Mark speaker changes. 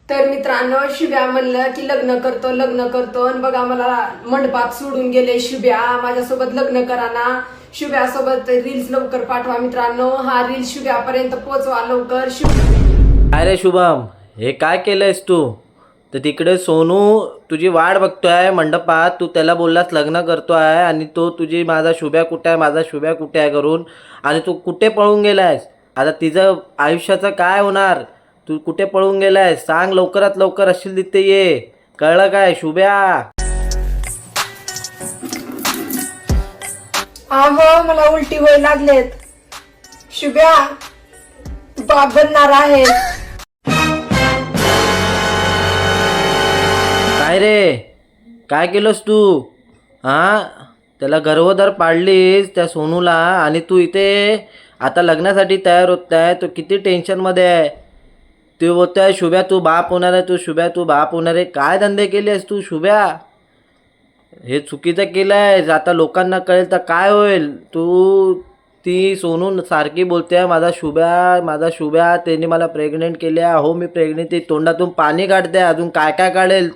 Speaker 1: तर मित्रांनो, शुभ्या म्हणलं की लग्न करतो आणि बघा मला मंडपात सोडून गेले शुभ्या. माझ्यासोबत लग्न करा ना. शुभ्यासोबत रील्स लवकर पाठवा मित्रांनो. हा रील शुभ्यापर्यंत पोहोचवा लवकर.
Speaker 2: काय रे शुभम, हे काय केलंयस तू? तर तिकडे सोनू तुझी वाट बघतोय मंडपात. तू त्याला बोललास लग्न करतोय आणि तो तुझी माझा शुभ्या कुठे आहे, माझा शुभ्या कुठे आहे करून, आणि तू कुठे पळून गेलायस? आता तिचं आयुष्याचं काय होणार? तू कुठे पळून गेलायस? सांग लवकरात लवकर, असशील तिथे ये. कळलं काय शुभ्या?
Speaker 1: अहो मला उलटी होय लागलेत. शुभ्या बाप बनणार आहे.
Speaker 2: काय रे, काय केलंस तू? हां, त्याला गर्भोदर पाडलीस त्या सोनूला, आणि तू इथे आता लग्नासाठी तयार होत आहे. तो किती टेन्शनमध्ये आहे. तू बोलत आहे शुभ्या तू बाप होणार आहे, तू शुभ्या तू बाप होणार आहे. काय धंदे केले आहेस तू शुभ्या? हे चुकीचं केलं आहे. आता लोकांना कळेल तर काय होईल? तू ती सोनू सारखी बोलते माझा शुभ्या माझा शुभ्या, त्यांनी मला प्रेग्नेंट केल्या. हो मी प्रेग्नेंट. ती तोंडातून पाणी काढते, अजून काय काय काढेल.